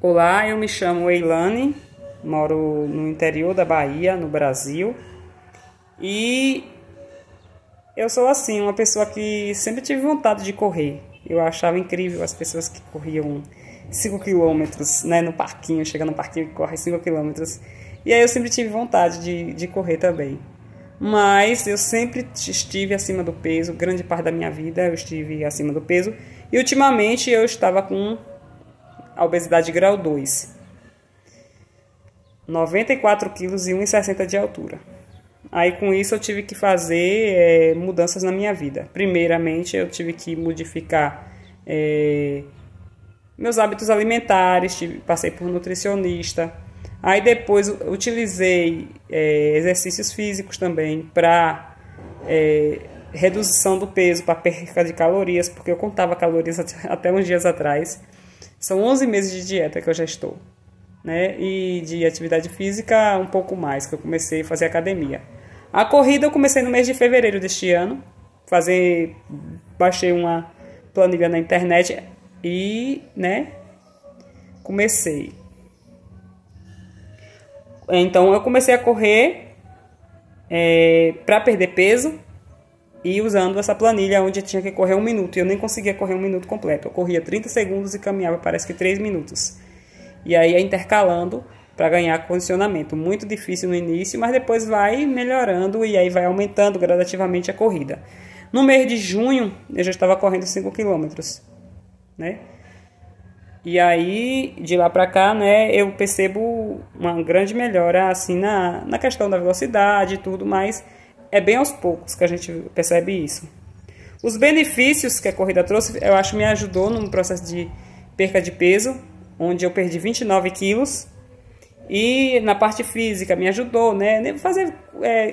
Olá, eu me chamo Eilane, moro no interior da Bahia, no Brasil, e eu sou assim, uma pessoa que sempre tive vontade de correr. Eu achava incrível as pessoas que corriam 5 quilômetros, né, no parquinho, chega no parquinho e corre 5 quilômetros. E aí eu sempre tive vontade de correr também. Mas eu sempre estive acima do peso, grande parte da minha vida eu estive acima do peso. E ultimamente eu estava com a obesidade grau 2, 94 quilos e 1,60 de altura. Aí com isso eu tive que fazer mudanças na minha vida. Primeiramente eu tive que modificar meus hábitos alimentares, passei por nutricionista. Aí depois utilizei exercícios físicos também para redução do peso, para perca de calorias, porque eu contava calorias até uns dias atrás. São 11 meses de dieta que eu já estou, né? E de atividade física um pouco mais, que eu comecei a fazer academia. A corrida eu comecei no mês de fevereiro deste ano. Baixei uma planilha na internet e, né, comecei. Então eu comecei a correr para perder peso e usando essa planilha onde eu tinha que correr 1 minuto. E eu nem conseguia correr 1 minuto completo. Eu corria 30 segundos e caminhava parece que 3 minutos. E aí ia intercalando para ganhar condicionamento. Muito difícil no início, mas depois vai melhorando e aí vai aumentando gradativamente a corrida. No mês de junho eu já estava correndo 5 quilômetros, né? E aí, de lá para cá, né, eu percebo uma grande melhora assim na questão da velocidade e tudo, mas é bem aos poucos que a gente percebe isso. Os benefícios que a corrida trouxe, eu acho que me ajudou no processo de perca de peso, onde eu perdi 29 quilos. E na parte física me ajudou, né? Fazer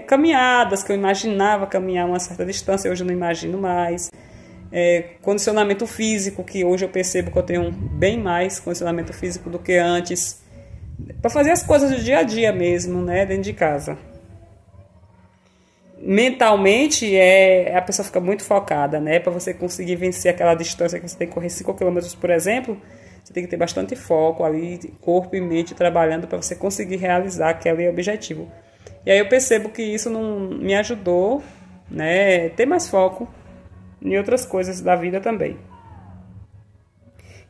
caminhadas, que eu imaginava caminhar uma certa distância, hoje eu não imagino mais. Condicionamento físico, que hoje eu percebo que eu tenho bem mais condicionamento físico do que antes. Para fazer as coisas do dia a dia mesmo, né? Dentro de casa. Mentalmente, a pessoa fica muito focada, né? Para você conseguir vencer aquela distância que você tem que correr 5 km, por exemplo, você tem que ter bastante foco ali, corpo e mente trabalhando para você conseguir realizar aquele objetivo. E aí eu percebo que isso não me ajudou, né? Ter mais foco em outras coisas da vida também.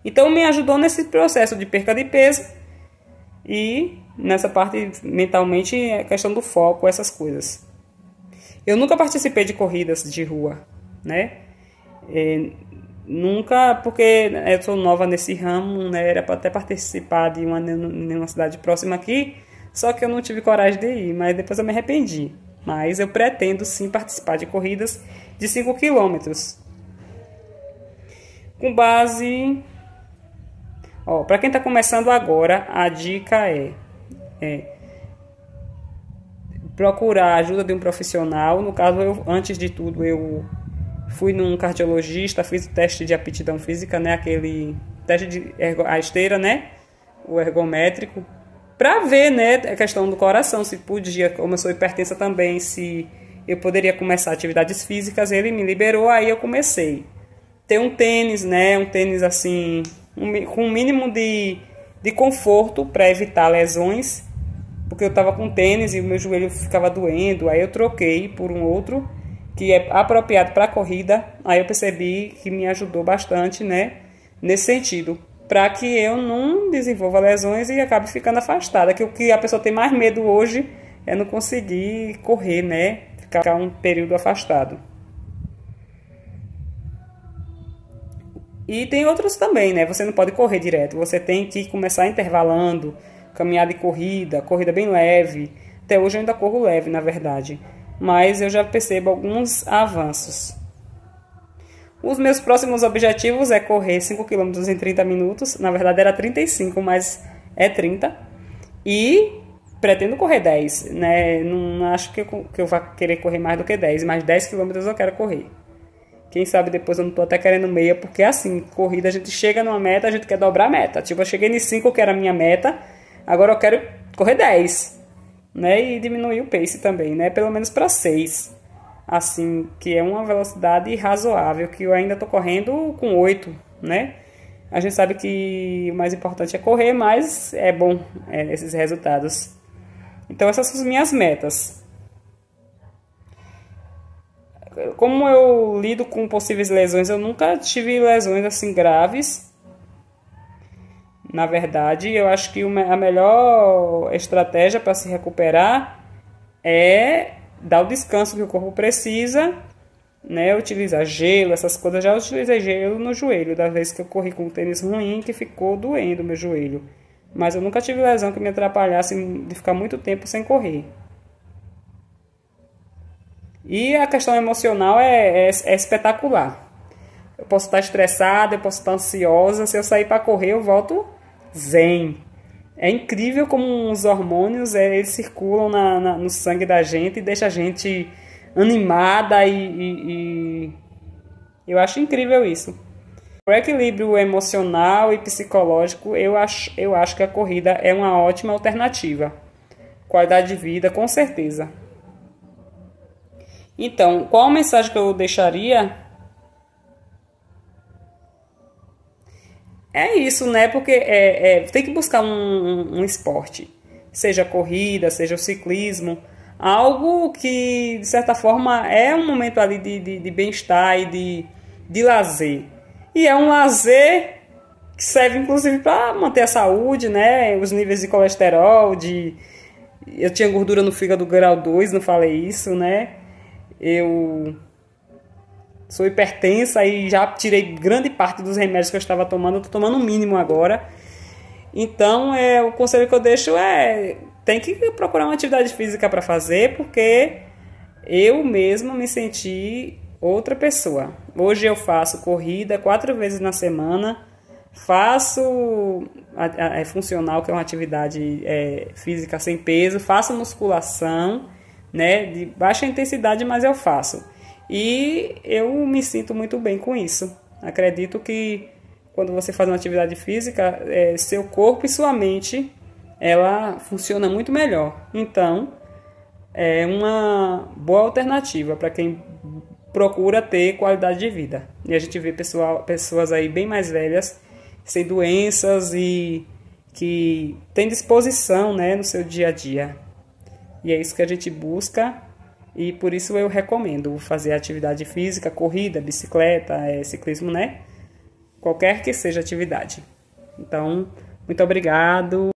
Então me ajudou nesse processo de perca de peso e nessa parte mentalmente a questão do foco, essas coisas. Eu nunca participei de corridas de rua, né? Nunca, porque eu sou nova nesse ramo, né? Era para até participar de uma cidade próxima aqui, só que eu não tive coragem de ir, mas depois eu me arrependi. Mas eu pretendo sim participar de corridas de 5 quilômetros. Com base... para quem está começando agora, a dica é procurar a ajuda de um profissional. No caso, antes de tudo, eu fui num cardiologista, fiz o teste de aptidão física, né? Aquele teste a esteira, né? O ergométrico, para ver, né, a questão do coração, se podia, como eu sou hipertensa também, se eu poderia começar atividades físicas. Ele me liberou, aí eu comecei. Ter um tênis, né? Um tênis assim, com um mínimo de conforto para evitar lesões. Porque eu estava com tênis e o meu joelho ficava doendo, aí eu troquei por um outro que é apropriado para a corrida. Aí eu percebi que me ajudou bastante, né, nesse sentido, para que eu não desenvolva lesões e acabe ficando afastada, que o que a pessoa tem mais medo hoje é não conseguir correr, né, ficar um período afastado. E tem outros também, né, você não pode correr direto, você tem que começar intervalando, caminhada e corrida bem leve. Até hoje eu ainda corro leve, na verdade. Mas eu já percebo alguns avanços. Os meus próximos objetivos é correr 5 km em 30 minutos. Na verdade era 35, mas é 30. E pretendo correr 10, né? Não acho que eu vá querer correr mais do que 10, mas 10 km eu quero correr. Quem sabe depois eu não tô até querendo meia, porque assim, corrida a gente chega numa meta, a gente quer dobrar a meta. Tipo, eu cheguei em 5, que era a minha meta, agora eu quero correr 10, né? E diminuir o pace também, né? Pelo menos para 6. assim, que é uma velocidade razoável, que eu ainda estou correndo com 8, né? A gente sabe que o mais importante é correr, mas é bom esses resultados. Então essas são as minhas metas. Como eu lido com possíveis lesões, eu nunca tive lesões assim graves. Na verdade, eu acho que a melhor estratégia para se recuperar é dar o descanso que o corpo precisa, né? Utilizar gelo, essas coisas. Já utilizei gelo no joelho, da vez que eu corri com um tênis ruim que ficou doendo o meu joelho. Mas eu nunca tive lesão que me atrapalhasse de ficar muito tempo sem correr. E a questão emocional é espetacular. Eu posso estar estressada, eu posso estar ansiosa. Se eu sair para correr, eu volto zen. É incrível como os hormônios eles circulam no sangue da gente e deixa a gente animada e eu acho incrível isso. Para o equilíbrio emocional e psicológico, eu acho que a corrida é uma ótima alternativa. Qualidade de vida, com certeza. Então, qual a mensagem que eu deixaria? É isso, né? Porque tem que buscar um esporte, seja a corrida, seja o ciclismo, algo que, de certa forma, é um momento ali de bem-estar e de lazer. E é um lazer que serve, inclusive, para manter a saúde, né? Os níveis de colesterol, eu tinha gordura no fígado grau 2, não falei isso, né? Eu sou hipertensa e já tirei grande parte dos remédios que eu estava tomando. Eu estou tomando o mínimo agora. Então, o conselho que eu deixo tem que procurar uma atividade física para fazer, porque eu mesma me senti outra pessoa. Hoje eu faço corrida 4 vezes na semana, faço funcional, que é uma atividade física sem peso, faço musculação, né, de baixa intensidade, mas eu faço. E eu me sinto muito bem com isso. Acredito que quando você faz uma atividade física, seu corpo e sua mente, ela funciona muito melhor. Então, é uma boa alternativa para quem procura ter qualidade de vida. E a gente vê pessoas aí bem mais velhas, sem doenças e que têm disposição, né, no seu dia a dia. E é isso que a gente busca e por isso eu recomendo fazer atividade física, corrida, bicicleta, ciclismo, né? Qualquer que seja a atividade. Então, muito obrigado.